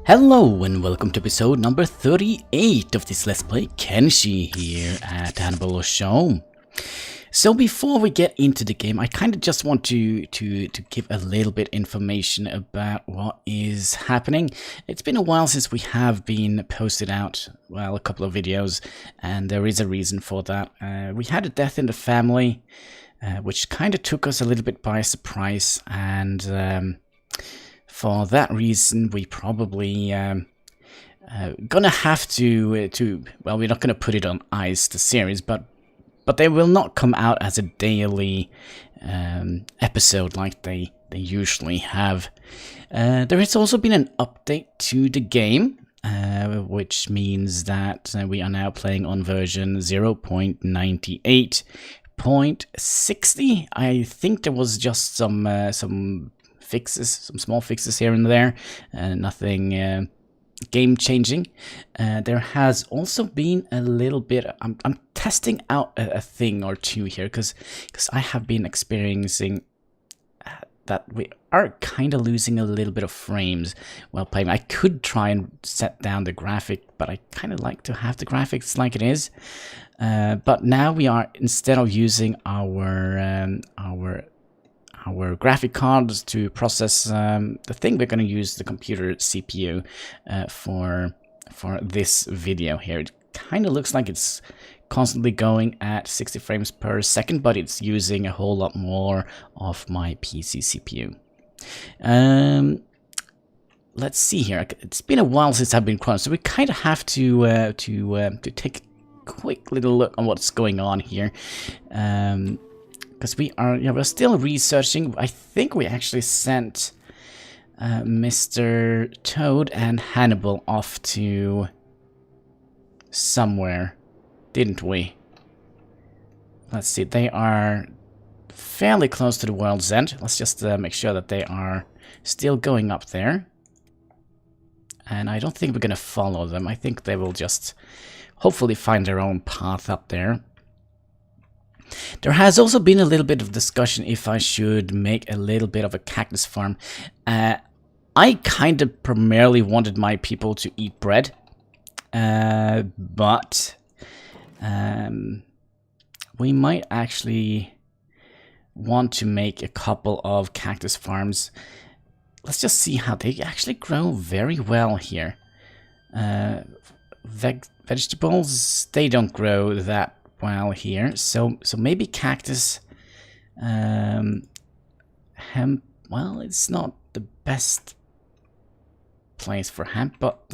Hello and welcome to episode number 38 of this Let's Play Kenshi here at Hanniballshow. So before we get into the game, I kind of just want to give a little bit information about what is happening. It's been a while since we have been posted out, well, a couple of videos, and there is a reason for that. We had a death in the family, which kind of took us a little bit by surprise, and for that reason, we probably gonna have to well, we're not gonna put it on ice, the series, but they will not come out as a daily episode like they usually have. There has also been an update to the game, which means that we are now playing on version 0.98.60. I think there was just some fixes, some small fixes here and there, nothing game-changing. There has also been a little bit. I'm testing out a thing or two here because I have been experiencing that we are kind of losing a little bit of frames while playing. I could try and set down the graphic, but I kind of like to have the graphics like it is. But now we are, instead of using our graphic cards to process the thing, we're going to use the computer CPU for this video here. It kind of looks like it's constantly going at 60 frames per second, but it's using a whole lot more of my PC CPU. Let's see here. It's been a while since I've been crawling, so we kind of have to take a quick little look on what's going on here. Because we're still researching. I think we actually sent Mr. Toad and Hannibal off to somewhere, didn't we? Let's see, they are fairly close to the world's end. Let's just make sure that they are still going up there. And I don't think we're going to follow them. I think they will just hopefully find their own path up there. There has also been a little bit of discussion if I should make a little bit of a cactus farm. I kind of primarily wanted my people to eat bread, but we might actually want to make a couple of cactus farms. Let's just see how they actually grow very well here. Vegetables, they don't grow that well here, so maybe cactus. Hemp, well, it's not the best place for hemp, but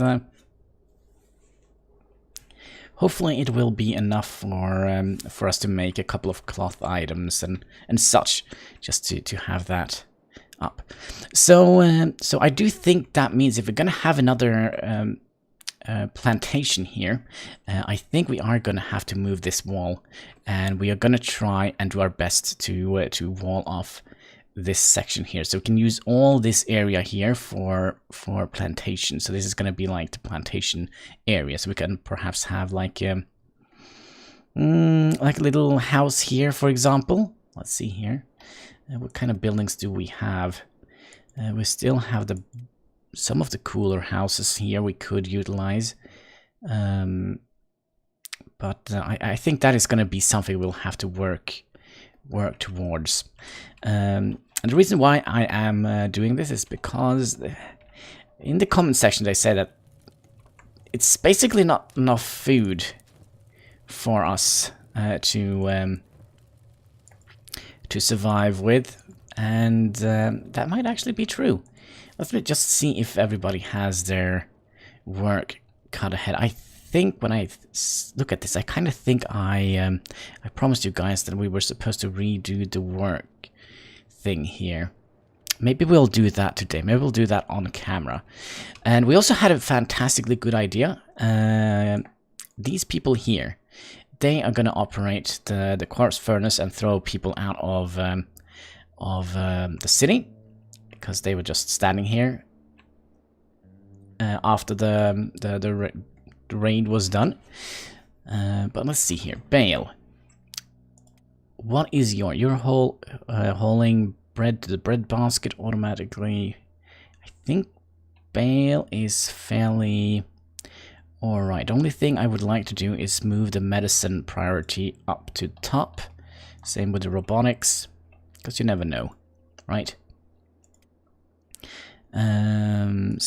hopefully it will be enough for us to make a couple of cloth items and such, just to have that up. So I do think that means if we're gonna have another plantation here, I think we are going to have to move this wall, and we are going to try and do our best to wall off this section here, so we can use all this area here for plantation. So this is going to be like the plantation area, so we can perhaps have like a little house here, for example. Let's see here, what kind of buildings do we have? We still have some of the cooler houses here we could utilize, but I think that is going to be something we'll have to work towards. And the reason why I am doing this is because in the comment section they say that it's basically not enough food for us to survive with, and that might actually be true. Let's just see if everybody has their work cut ahead. I think when I look at this, I kind of think I promised you guys that we were supposed to redo the work thing here. Maybe we'll do that today. Maybe we'll do that on camera. And we also had a fantastically good idea. These people here, they are going to operate the quartz furnace and throw people out of the city, because they were just standing here after the raid was done. But let's see here. Bale, what is you're hauling bread to the bread basket automatically? I think bale is fairly alright. The only thing I would like to do is move the medicine priority up to top. Same with the robotics, because you never know, right? Do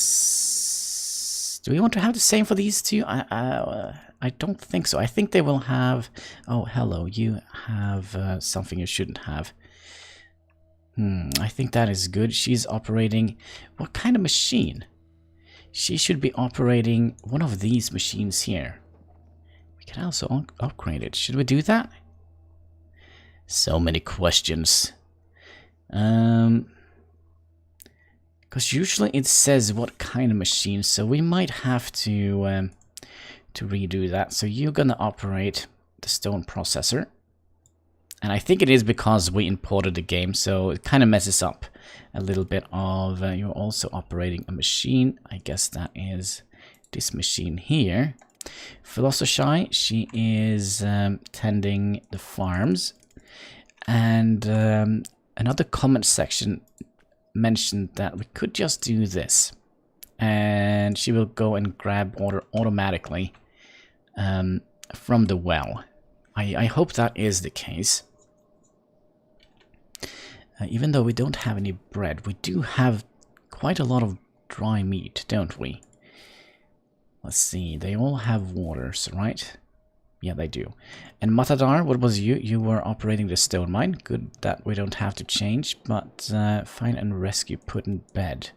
we want to have the same for these two? I don't think so. I think they will have... Oh, hello, you have something you shouldn't have. I think that is good. She's operating... What kind of machine? She should be operating one of these machines here. We can also upgrade it. Should we do that? So many questions. Because usually it says what kind of machine, so we might have to redo that. So you're gonna operate the stone processor. And I think it is because we imported the game, so it kind of messes up a little bit of... you're also operating a machine. I guess that is this machine here. Philosophy, she is tending the farms. And another comment section mentioned that we could just do this. And she will go and grab water automatically from the well. I hope that is the case. Even though we don't have any bread, we do have quite a lot of dry meat, don't we? Let's see, they all have waters, right? Yeah, they do. And Matadar, what was you? You were operating the stone mine. Good that we don't have to change, but find and rescue, put in bed.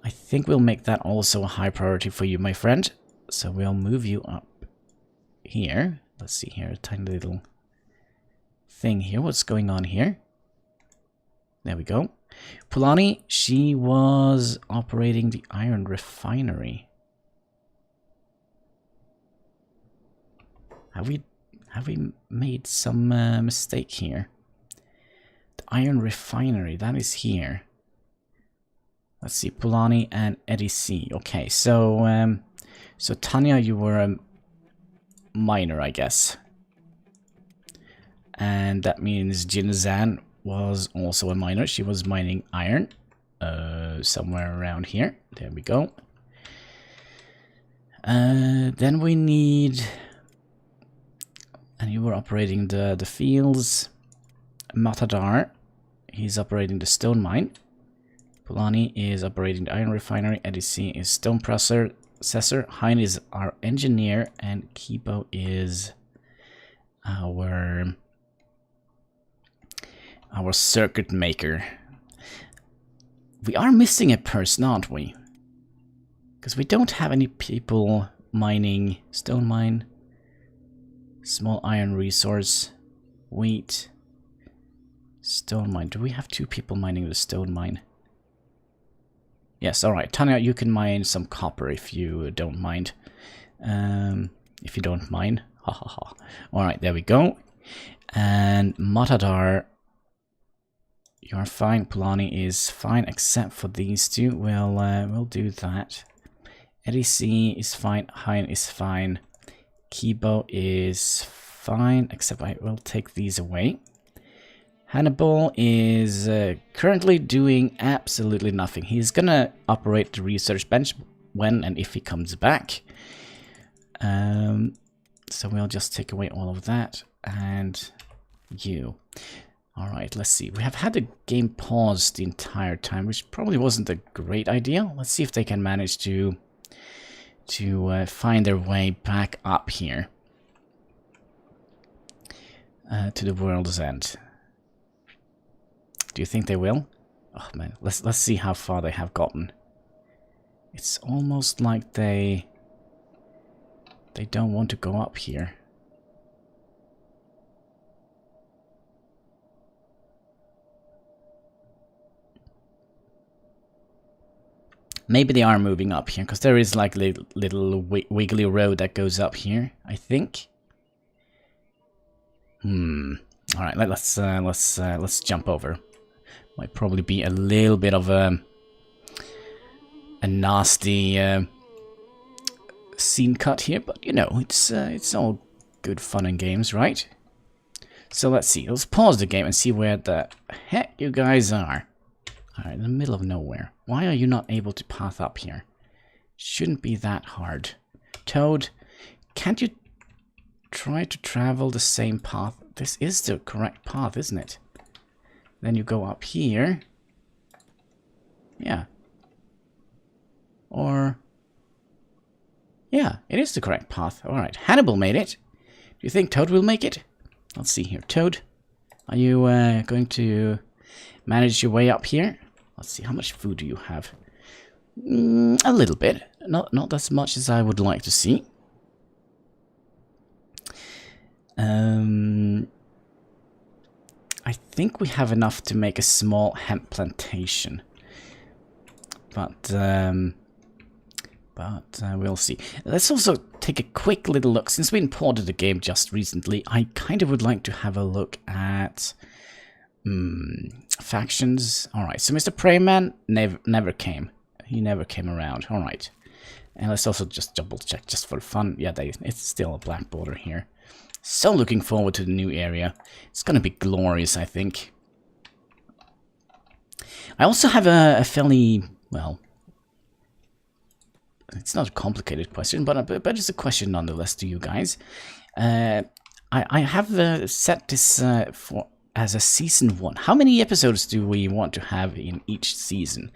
I think we'll make that also a high priority for you, my friend. So we'll move you up here. Let's see here, a tiny little thing here. What's going on here? There we go. Polani, she was operating the iron refinery. Have we made some mistake here? The iron refinery, that is here. Let's see, Polani and Eddie C. Okay, so so Tanya, you were a miner, I guess. And that means Jinzan was also a miner. She was mining iron somewhere around here. There we go. Then we need... And you were operating the fields. Matadar, he's operating the stone mine. Polani is operating the iron refinery. EDC is stone processor. Hein is our engineer. And Kibo is our circuit maker. We are missing a person, aren't we? Because we don't have any people mining stone mine. Small iron resource, wheat, stone mine. Do we have 2 people mining the stone mine? Yes, alright. Tanya, you can mine some copper if you don't mind. If you don't mind. Ha ha ha. Alright, there we go. And Matadar, you're fine. Polani is fine, except for these 2. We'll do that. EDC is fine. Hein is fine. Kibo is fine, except I will take these away. Hannibal is currently doing absolutely nothing. He's gonna operate the research bench when and if he comes back. So we'll just take away all of that. And you. Alright, let's see. We have had the game paused the entire time, which probably wasn't a great idea. Let's see if they can manage to find their way back up here to the world's end. Do you think they will? Oh man, let's see how far they have gotten. It's almost like they don't want to go up here. Maybe they are moving up here, because there is like a little wiggly road that goes up here, I think. Alright, let's jump over. Might probably be a little bit of a nasty scene cut here, but you know, it's all good fun and games, right? So let's see. Let's pause the game and see where the heck you guys are. Alright, in the middle of nowhere. Why are you not able to path up here? Shouldn't be that hard. Toad, can't you try to travel the same path? This is the correct path, isn't it? Then you go up here. Yeah. Or... yeah, it is the correct path. Alright, Hannibal made it. Do you think Toad will make it? Let's see here. Toad, are you going to manage your way up here? Let's see, how much food do you have? A little bit. Not as much as I would like to see. I think we have enough to make a small hemp plantation. But we'll see. Let's also take a quick little look. Since we imported the game just recently, I kind of would like to have a look at factions. Alright, so Mr. Preyman never came. He never came around. Alright. And let's also just double check just for fun. Yeah, it's still a black border here. So looking forward to the new area. It's gonna be glorious, I think. I also have a fairly, well, it's not a complicated question, but it's a question nonetheless to you guys. I have set this as a season 1. How many episodes do we want to have in each season?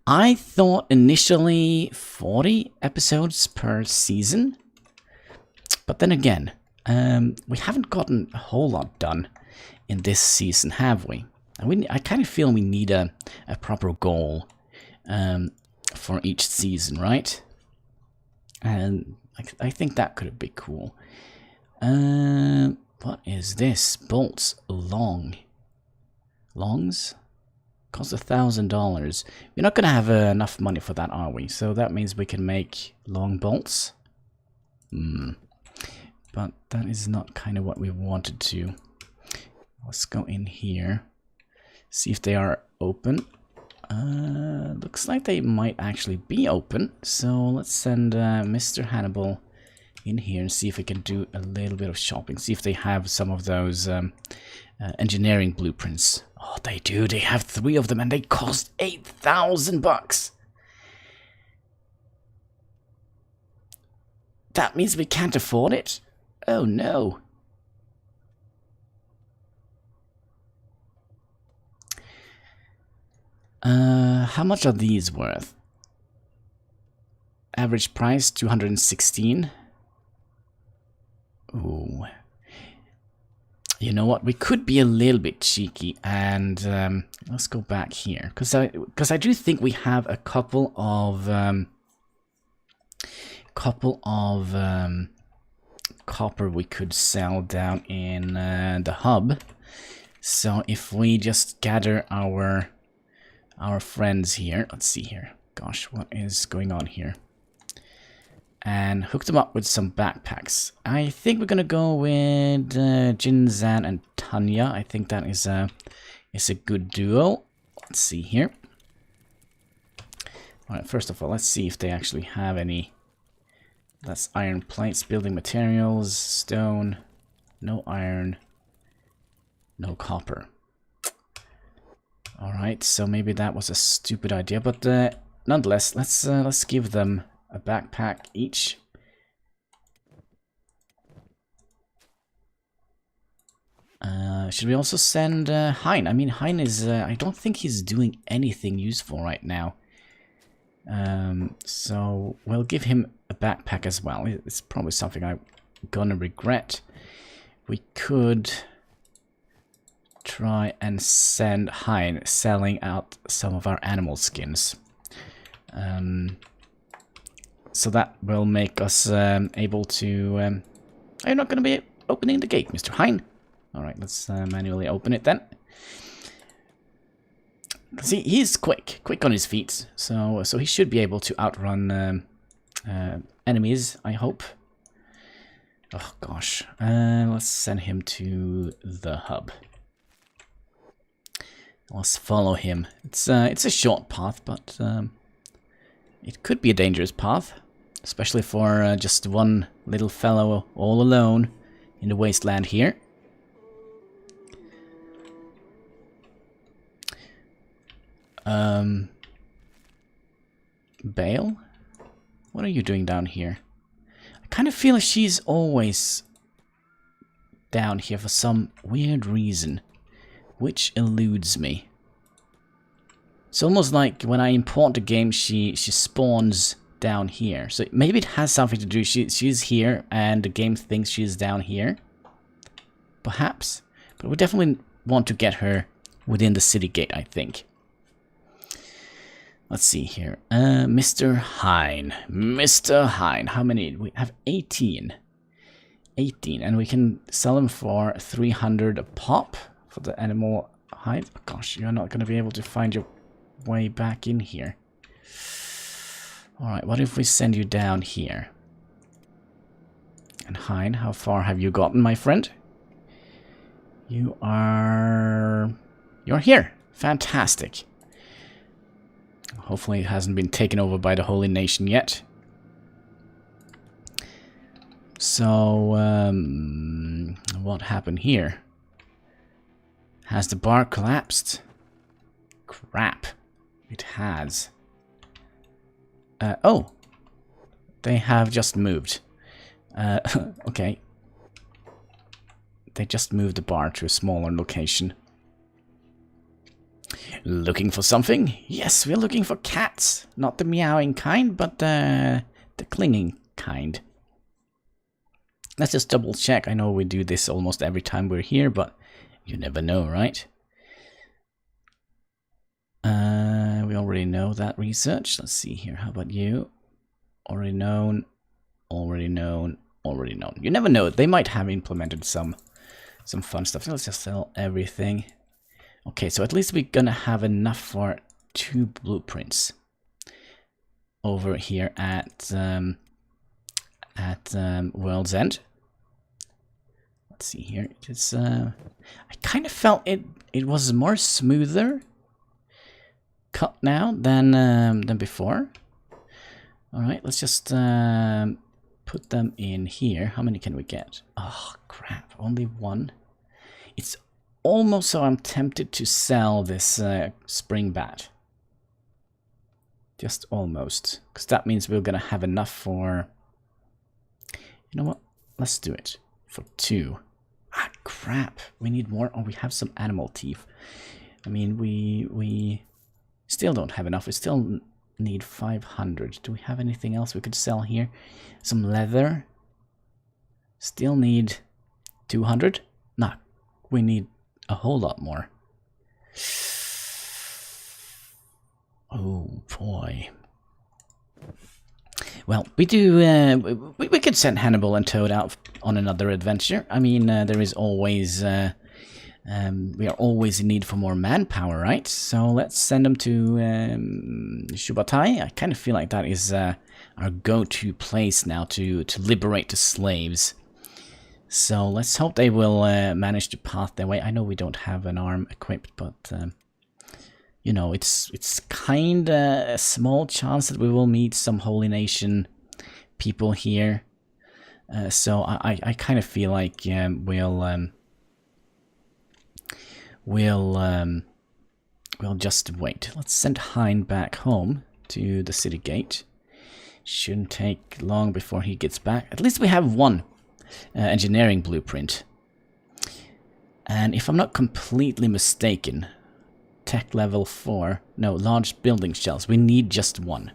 I thought initially 40 episodes per season, but then again, we haven't gotten a whole lot done in this season, have we? I kind of feel we need a proper goal for each season, right? And I think that could be cool. What is this? Bolts longs? Cost $1,000. We're not gonna have enough money for that, are we? So that means we can make long bolts. But that is not kind of what we wanted to. Let's go in here. See if they are open. Looks like they might actually be open. So let's send Mr. Hannibal in here and see if we can do a little bit of shopping. See if they have some of those engineering blueprints. Oh, they do. They have 3 of them and they cost 8,000 bucks. That means we can't afford it? Oh no. How much are these worth? Average price 216. Ooh. You know what? We could be a little bit cheeky and let's go back here because I do think we have a couple of copper we could sell down in the hub. So if we just gather our friends here, let's see here. Gosh, what is going on here? And hook them up with some backpacks. I think we're gonna go with Jinzan and Tanya. I think that is a good duo. Let's see here. All right, first of all, let's see if they actually have any. That's iron plates, building materials, stone, no iron, no copper. All right, so maybe that was a stupid idea, but nonetheless, let's give them a backpack each. Should we also send Hein? I mean, Hein is, I don't think he's doing anything useful right now. So we'll give him a backpack as well. It's probably something I'm gonna regret. We could try and send Hein selling out some of our animal skins. So that will make us able to... are you not going to be opening the gate, Mr. Hein? Alright, let's manually open it then. See, he's quick on his feet, so he should be able to outrun enemies, I hope. Oh gosh, let's send him to the hub. Let's follow him. It's a short path, but it could be a dangerous path, especially for just one little fellow all alone in the wasteland here. Bale? What are you doing down here? I kind of feel she's always down here for some weird reason, which eludes me. It's almost like when I import the game, she spawns down here. So maybe it has something to do. She's here, and the game thinks she's down here. Perhaps. But we definitely want to get her within the city gate, I think. Let's see here. Mr. Hine. Mr. Hine. How many? We have 18. 18. And we can sell them for 300 a pop for the animal hide. Oh, gosh, you're not going to be able to find your way back in here. Alright, what if we send you down here? And Hine, how far have you gotten, my friend? You're here. Fantastic. Hopefully it hasn't been taken over by the Holy Nation yet. So, what happened here? Has the bar collapsed? Crap. It has. Oh. They have just moved. Okay. They just moved the bar to a smaller location. Looking for something? Yes, we're looking for cats. Not the meowing kind, but the clinging kind. Let's just double check. I know we do this almost every time we're here, but you never know, right? We already know that research. Let's see here. How about you? Already known. Already known. Already known. You never know. They might have implemented some fun stuff. So let's just sell everything. Okay, so at least we're gonna have enough for 2 blueprints over here at World's End. Let's see here. It's I kind of felt it was more smoother cut now than before. All right, let's just put them in here. How many can we get? Oh crap! Only 1. It's almost so I'm tempted to sell this spring bat. Just almost. Because that means we're going to have enough for... You know what? Let's do it. For 2. Ah, crap. We need more. Oh, we have some animal teeth. I mean, we still don't have enough. We still need 500. Do we have anything else we could sell here? Some leather. Still need 200. No, we need a whole lot more. Oh boy. Well, we do. We could send Hannibal and Toad out on another adventure. I mean, there is always. We are always in need for more manpower, right? So let's send them to Sho-Battai. I kind of feel like that is our go-to place now to liberate the slaves. So let's hope they will manage to path their way. I know we don't have an arm equipped, but you know, it's kind of a small chance that we will meet some Holy Nation people here. So I kind of feel like we'll just wait. Let's send Hein back home to the city gate. Shouldn't take long before he gets back. At least we have 1. Engineering blueprint. And if I'm not completely mistaken, tech level 4, no, large building shells, we need just 1.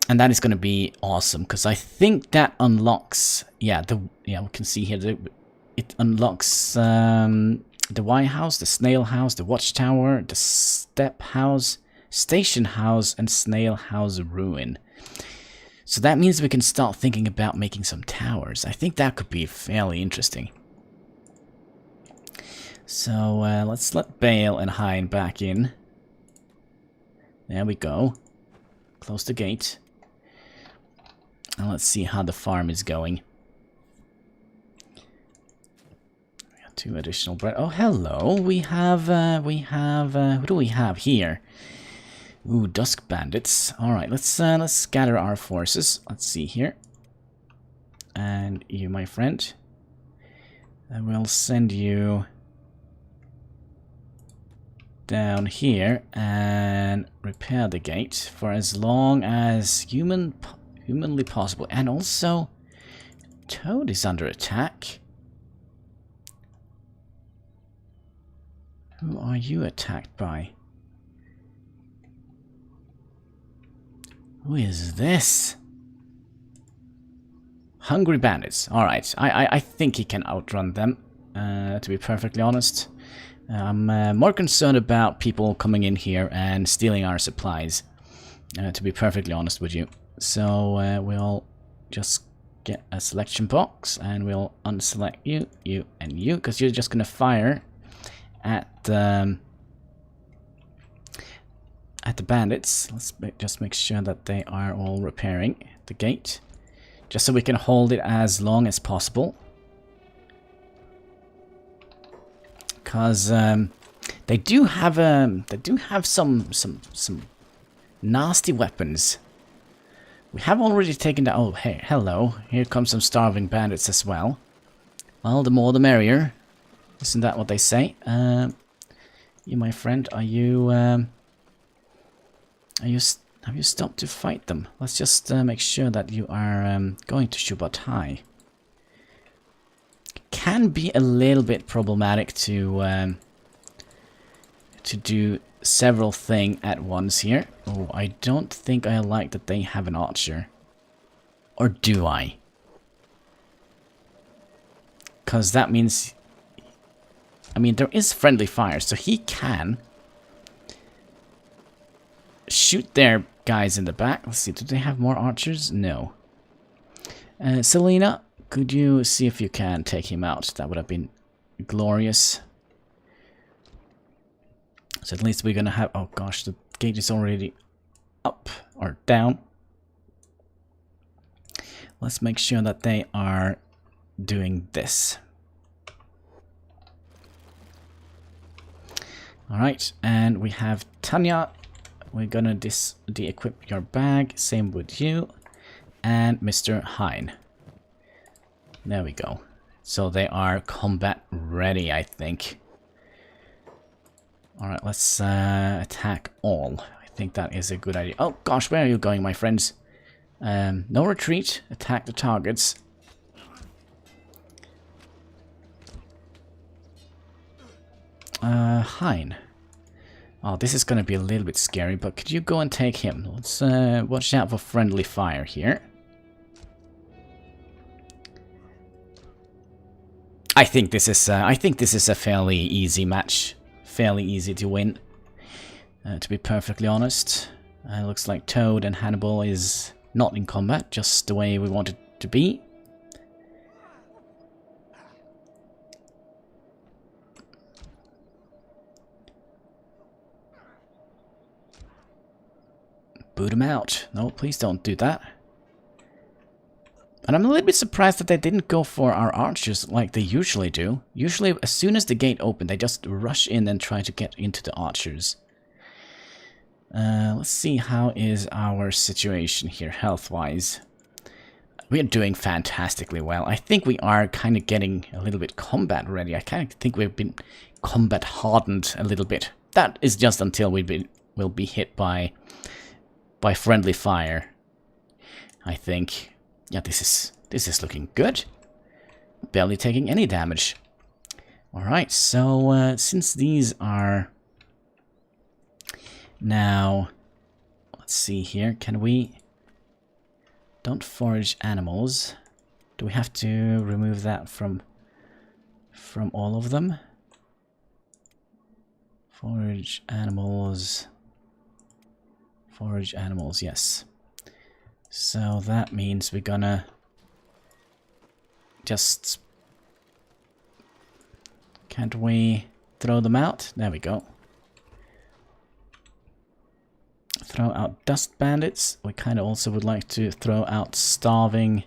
And that is going to be awesome, because I think that unlocks, yeah, we can see here, it unlocks the White House, the Snail House, the Watchtower, the Step House, Station House, and Snail House Ruin. So that means we can start thinking about making some towers. I think that could be fairly interesting. So let's let Bale and Hein back in. There we go. Close the gate. And let's see how the farm is going. We got 2 additional bread. Oh, hello. We have who do we have here? Ooh, Dusk Bandits. Alright, let's scatter our forces. Let's see here. And you, my friend. I will send you down here and repair the gate for as long as humanly possible. And also, Toad is under attack. Who are you attacked by? Who is this? Hungry bandits. Alright, I think he can outrun them, to be perfectly honest. I'm more concerned about people coming in here and stealing our supplies, to be perfectly honest with you. So we'll just get a selection box and we'll unselect you, you, and you, because you're just going to fire at the bandits. Let's just make sure that they are all repairing the gate, just so we can hold it as long as possible. Because they do have some nasty weapons. We have already taken down. Oh, hey, hello! Here comes some starving bandits as well. Well, the more the merrier. Isn't that what they say? You, my friend, have you stopped to fight them? Let's just make sure that you are going to Sho-Battai. Can be a little bit problematic to do several things at once here. Oh, I don't think I like that they have an archer. Or do I? Because that means, I mean, there is friendly fire, so he can shoot their guys in the back. Let's see, do they have more archers? No. Selena, could you see if you can take him out? That would have been glorious. So at least we're gonna have... Oh gosh, the gate is already up or down. Let's make sure that they are doing this. Alright, and we have Tanya. We're gonna de-equip your bag. Same with you. And Mr. Hein. There we go. So they are combat ready, I think. Alright, let's attack all. I think that is a good idea. Oh gosh, where are you going, my friends? No retreat. Attack the targets. Hein. Oh, this is gonna be a little bit scary, but could you go and take him? Let's watch out for friendly fire here. I think this is a fairly easy match. Fairly easy to win, to be perfectly honest. It looks like Toad and Hannibal is not in combat, just the way we want it to be. Boot him out. No, please don't do that. And I'm a little bit surprised that they didn't go for our archers like they usually do. Usually, as soon as the gate opened, they just rush in and try to get into the archers. Let's see, how is our situation here, health-wise? We are doing fantastically well. I think we are kind of getting a little bit combat ready. I kind of think we've been combat hardened a little bit. That is just until we'll be hit by friendly fire, I think. Yeah, this is looking good. Barely taking any damage. Alright, so since these are now... Let's see here, can we... Don't forage animals. Do we have to remove that from all of them? Forage animals... Forage animals, yes. So that means we're gonna just... Can't we throw them out? There we go. Throw out dust bandits. We kind of also would like to throw out starving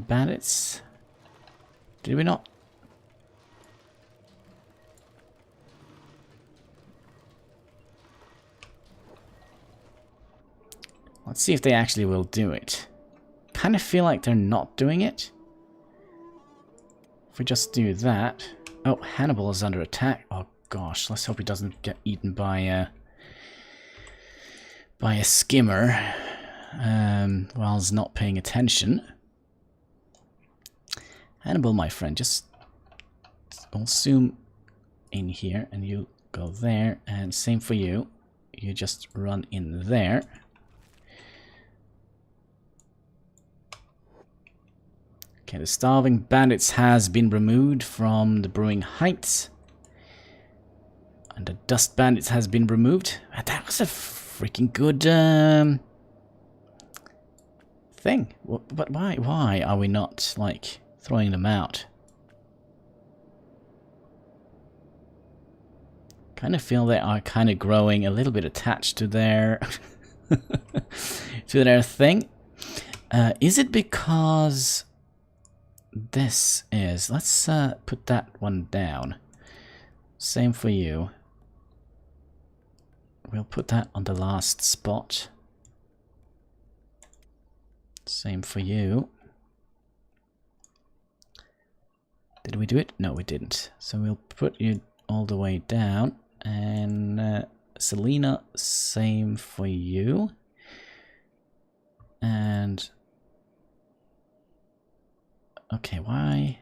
bandits. Did we not? Let's see if they actually will do it. Kind of feel like they're not doing it. If we just do that. Oh, Hannibal is under attack. Oh gosh, let's hope he doesn't get eaten by a skimmer while he's not paying attention. Hannibal, my friend, just I'll zoom in here and you go there, and same for you. You just run in there. Okay, the starving bandits has been removed from the brewing heights. And the dust bandits has been removed. That was a freaking good thing. But why are we not, like, throwing them out? Kind of feel they are kind of growing a little bit attached to their to their thing. Is it because this is... Let's put that one down. Same for you. We'll put that on the last spot. Same for you. Did we do it? No, we didn't. So we'll put you all the way down. And Selena, same for you. And... okay, why?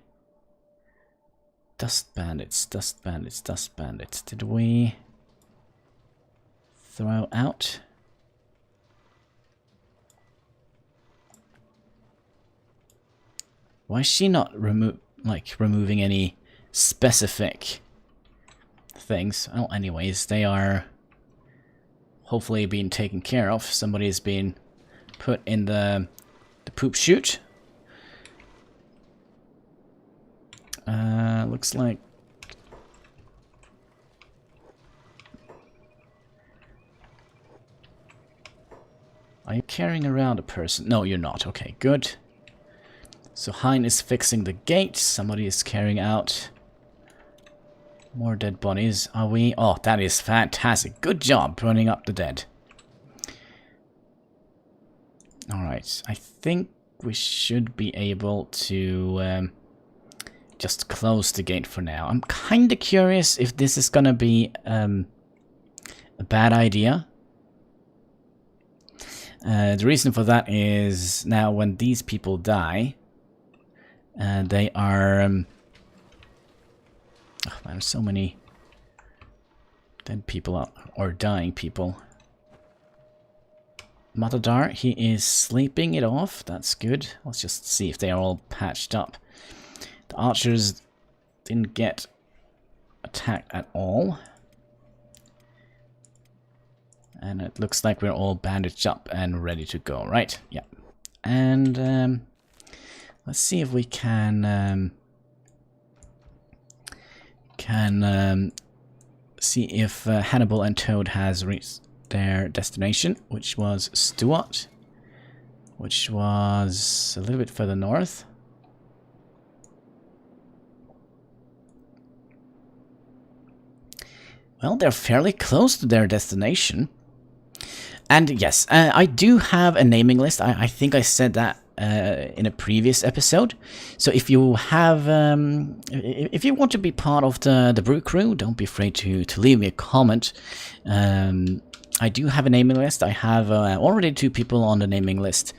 Dust bandits, dust bandits, dust bandits. Did we throw out? Why is she not removing any specific things? Well, anyways, they are hopefully being taken care of. Somebody's been put in the poop chute. Looks like are you carrying around a person? No, you're not. Okay, good. So Hein is fixing the gate. Somebody is carrying out more dead bodies. Are we? Oh, that is fantastic. Good job burning up the dead. Alright, I think we should be able to just close the gate for now. I'm kind of curious if this is gonna be a bad idea. The reason for that is now when these people die, they are... oh man, there's so many dead people or dying people. Matador, he is sleeping it off. That's good. Let's just see if they are all patched up. The archers didn't get attacked at all. And it looks like we're all bandaged up and ready to go, right? Yeah. And let's see if we can see if Hannibal and Toad has reached their destination, which was Stuart, which was a little bit further north. Well, they're fairly close to their destination. And yes, I do have a naming list. I think I said that in a previous episode. So if you have, if you want to be part of the brew crew, don't be afraid to leave me a comment. I do have a naming list. I have already 2 people on the naming list.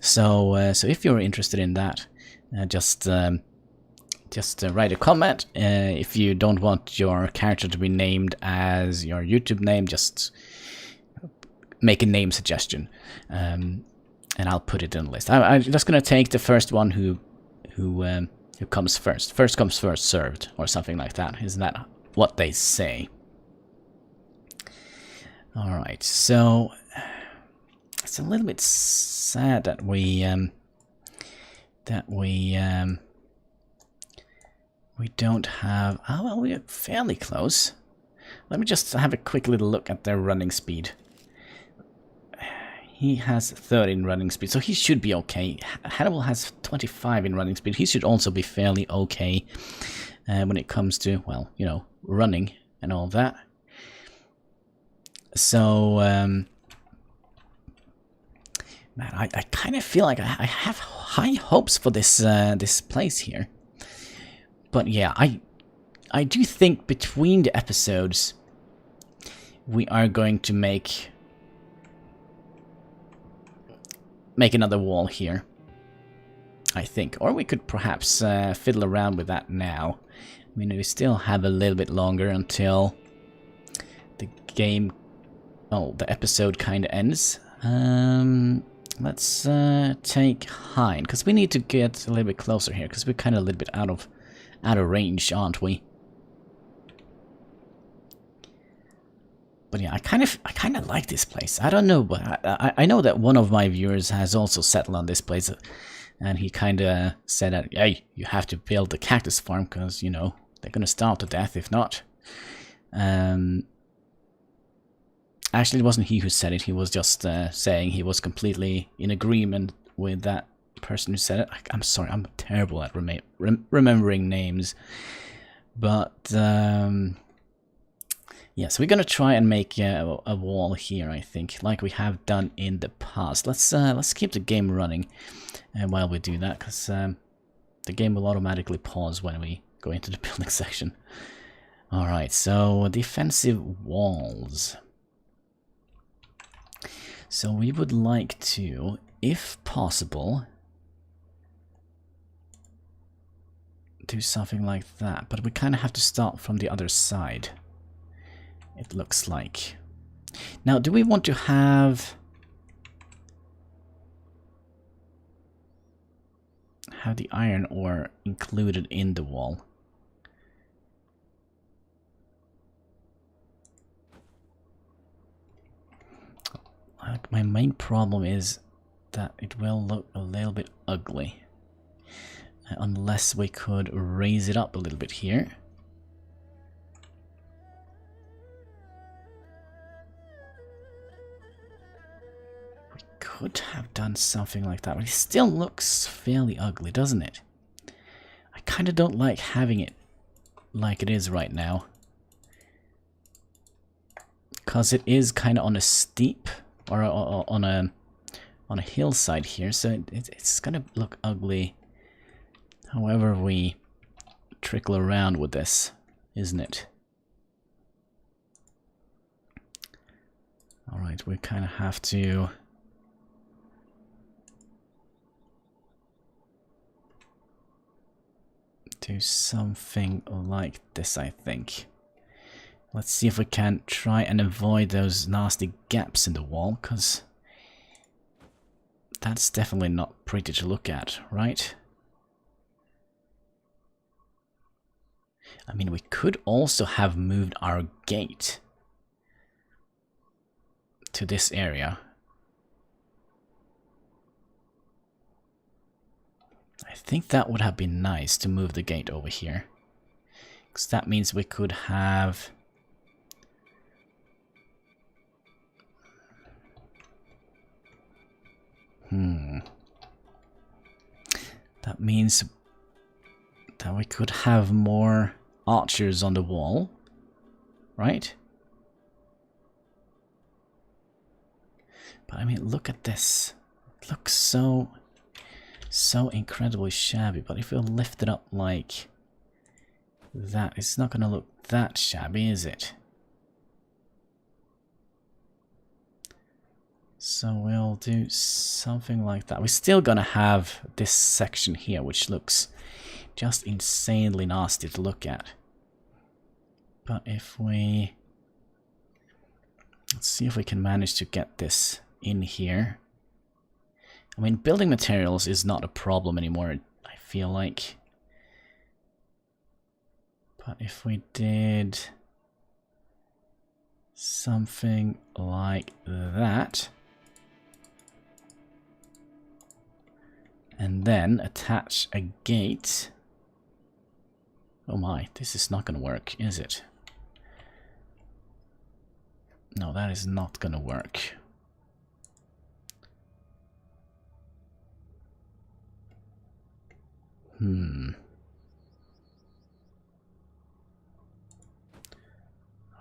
So so if you're interested in that, just write a comment. If you don't want your character to be named as your YouTube name, just make a name suggestion, and I'll put it in the list. I'm just gonna take the first one who comes first. First comes first served, or something like that. Isn't that what they say? All right, so it's a little bit sad that we don't have... oh, well, we're fairly close. Let me just have a quick little look at their running speed. He has 30 in running speed, so he should be okay. Hannibal has 25 in running speed. He should also be fairly okay when it comes to, well, you know, running and all that. So, man, I kind of feel like I have high hopes for this this place here. But yeah, I do think between the episodes we are going to make another wall here. I think. Or we could perhaps fiddle around with that now. I mean, we still have a little bit longer until the game... oh, the episode kind of ends. Let's take Hein, because we need to get a little bit closer here, because we're kind of a little bit out of range, aren't we? But yeah, I kind of like this place. I don't know, but I know that one of my viewers has also settled on this place. And he kind of said that, hey, you have to build the cactus farm because, you know, they're going to starve to death if not. Actually, it wasn't he who said it. He was just saying he was completely in agreement with that person who said it. I'm sorry, I'm terrible at remembering names. But, yeah, so we're going to try and make a wall here, I think, like we have done in the past. Let's keep the game running. And while we do that, because the game will automatically pause when we go into the building section. Alright, so defensive walls. So we would like to, if possible, do something like that. But we kind of have to start from the other side, it looks like. Now, do we want to have the iron ore included in the wall? Like, my main problem is that it will look a little bit ugly unless we could raise it up a little bit here. Could have done something like that, but it still looks fairly ugly, doesn't it? I kind of don't like having it like it is right now, because it is kind of on a steep or on a hillside here, so it's gonna look ugly however we trickle around with this, isn't it? All right, we kind of have to do something like this, I think. Let's see if we can try and avoid those nasty gaps in the wall, because that's definitely not pretty to look at, right? I mean, we could also have moved our gate to this area. I think that would have been nice to move the gate over here, because that means we could have that means that we could have more archers on the wall, right? But I mean, look at this. It looks so incredibly shabby, but if we lift it up like that, it's not going to look that shabby, is it? So we'll do something like that. We're still going to have this section here, which looks just insanely nasty to look at. But if we... let's see if we can manage to get this in here. I mean, building materials is not a problem anymore, I feel like. But if we did something like that, and then attach a gate... oh my, this is not going to work, is it? No, that is not going to work.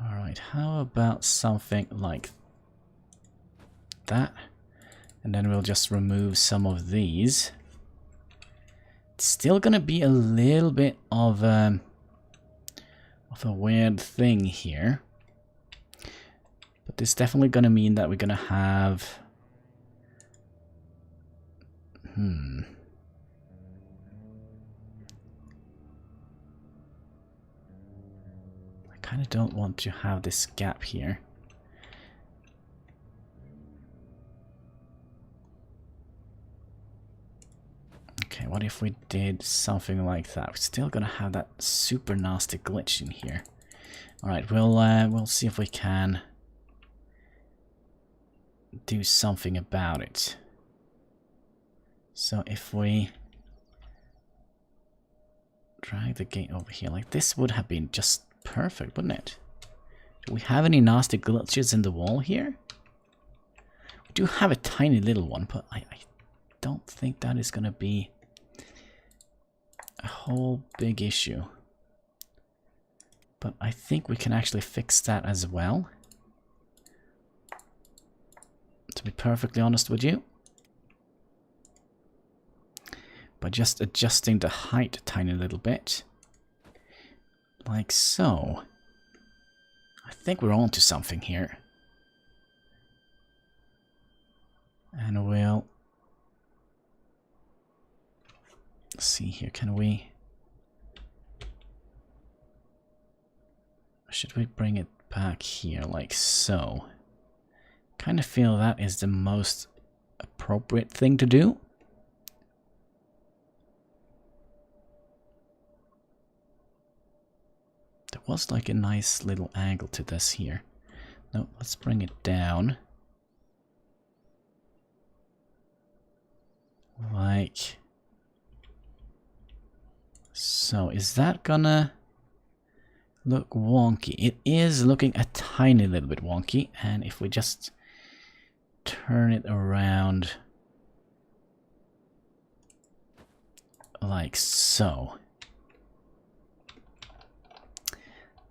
Alright, how about something like that? And then we'll just remove some of these. It's still gonna be a little bit of of a weird thing here. But this is definitely going to mean that we're going to have... I kind of don't want to have this gap here. Okay, what if we did something like that? We're still gonna have that super nasty glitch in here. Alright, we'll see if we can do something about it. So if we drag the gate over here, like this would have been just perfect, wouldn't it? Do we have any nasty glitches in the wall here? We do have a tiny little one, but I don't think that is gonna be a whole big issue. But I think we can actually fix that as well. To be perfectly honest with you. By just adjusting the height a tiny little bit. Like so. I think we're on to something here. And we'll... Let's see here, can we... Should we bring it back here, like so? Kind of feel that is the most appropriate thing to do. There was like a nice little angle to this here. No, let's bring it down. Like... So, is that gonna look wonky? It is looking a tiny little bit wonky, and if we just turn it around like so,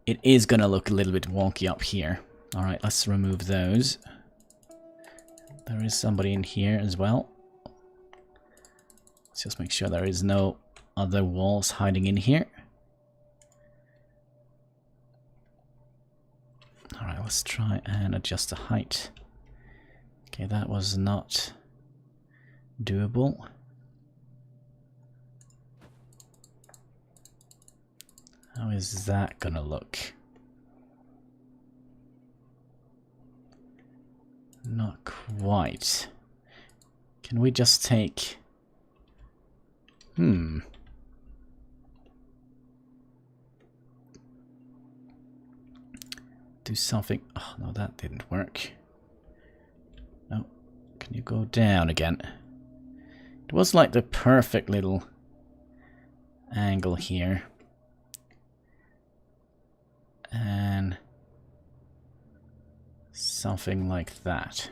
it is gonna look a little bit wonky up here. Alright, let's remove those. There is somebody in here as well. Let's just make sure there is no other walls hiding in here. Alright, let's try and adjust the height. Okay, that was not doable. How is that gonna look? Not quite. Can we just take... Do something... Oh, no, that didn't work. No. Can you go down again? It was like the perfect little angle here. And something like that.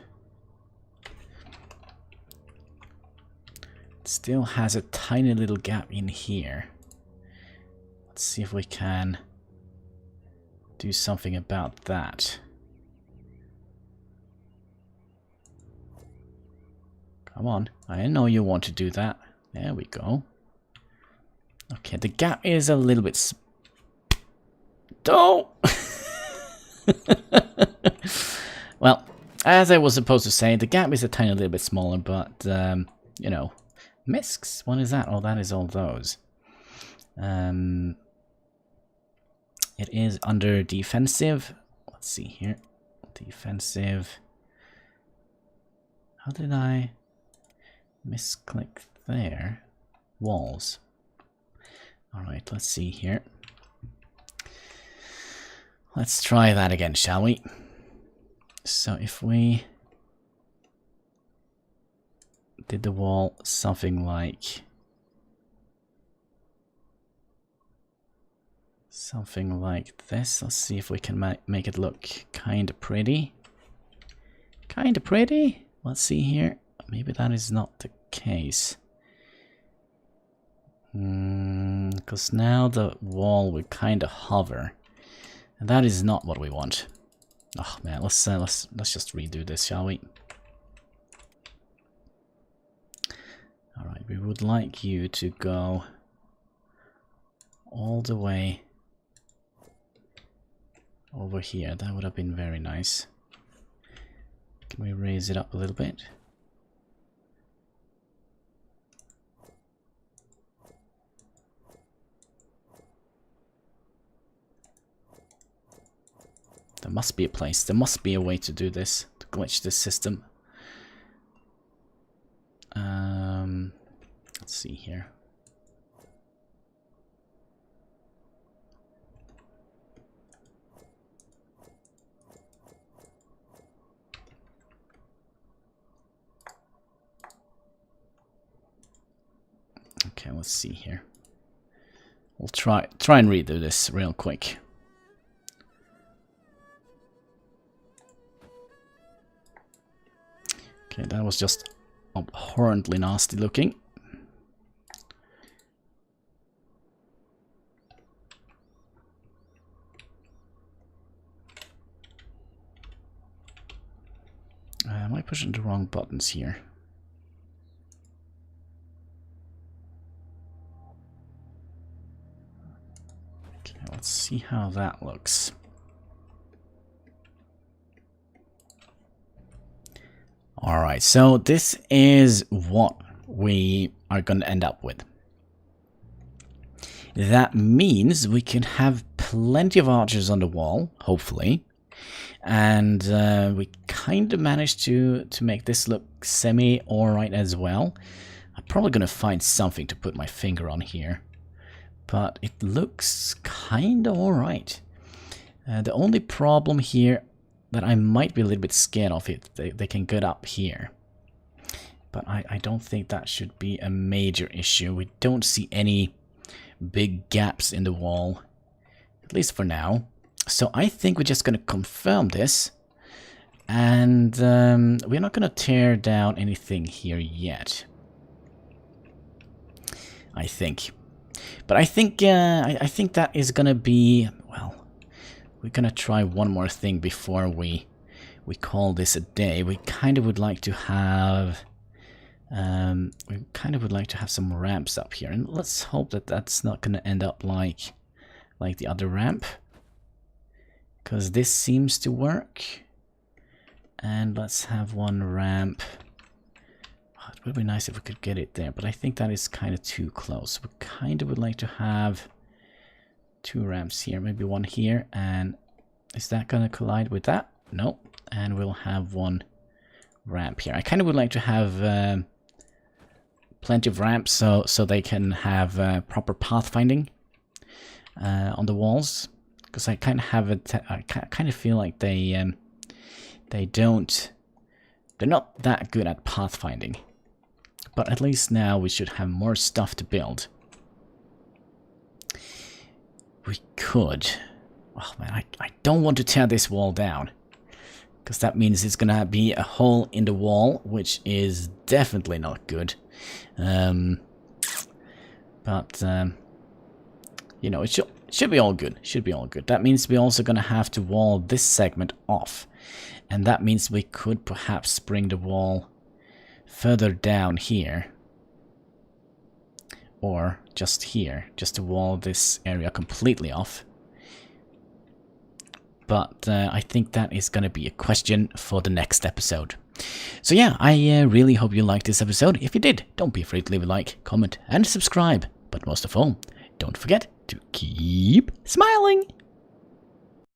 It still has a tiny little gap in here. Let's see if we can do something about that. Come on, I know you want to do that. There we go. Okay, the gap is a little bit... Don't! Well, as I was supposed to say, the gap is a tiny little bit smaller, but, you know, miscs, what is that? Oh, that is all those. It is under defensive. Let's see here. Defensive. How did I misclick there? Walls. Alright, let's see here. Let's try that again, shall we? So if we did the wall something like... Something like this. Let's see if we can make it look kind of pretty. Kind of pretty? Let's see here. Maybe that is not the case. Because now the wall will kind of hover. And that is not what we want. Oh man, let's just redo this, shall we? Alright, we would like you to go all the way over here. That would have been very nice. Can we raise it up a little bit? There must be a place, there must be a way to do this, to glitch this system. Let's see here. Okay, let's see here. We'll try and redo this real quick. Okay, that was just abhorrently nasty looking. Am I pushing the wrong buttons here? Okay, let's see how that looks. Alright, so this is what we are going to end up with. That means we can have plenty of archers on the wall, hopefully. And we kind of managed to make this look semi-alright as well. I'm probably going to find something to put my finger on here. But it looks kind of alright. The only problem here that I might be a little bit scared of it, they can get up here. But I don't think that should be a major issue. We don't see any big gaps in the wall, at least for now. So I think we're just going to confirm this. And we're not going to tear down anything here yet, I think. But I think I think that is going to be, well, we're going to try one more thing before we call this a day. We kind of would like to have some ramps up here, and let's hope that that's not going to end up like the other ramp, because this seems to work. And let's have one ramp. Oh, it would be nice if we could get it there, but I think that is kind of too close. We kind of would like to have two ramps here, maybe one here, and is that going to collide with that? No. And we'll have one ramp here. I kind of would like to have plenty of ramps so they can have proper pathfinding on the walls, because I kind of have I kind of feel like they're not that good at pathfinding. But at least now we should have more stuff to build. We could. Oh man, I don't want to tear this wall down, because that means it's gonna be a hole in the wall, which is definitely not good. But you know, it should be all good. Should be all good. That means we're also gonna have to wall this segment off, and that means we could perhaps bring the wall further down here, or just here, just to wall this area completely off. But I think that is going to be a question for the next episode. So yeah, I really hope you liked this episode. If you did, don't be afraid to leave a like, comment, and subscribe. But most of all, don't forget to keep smiling!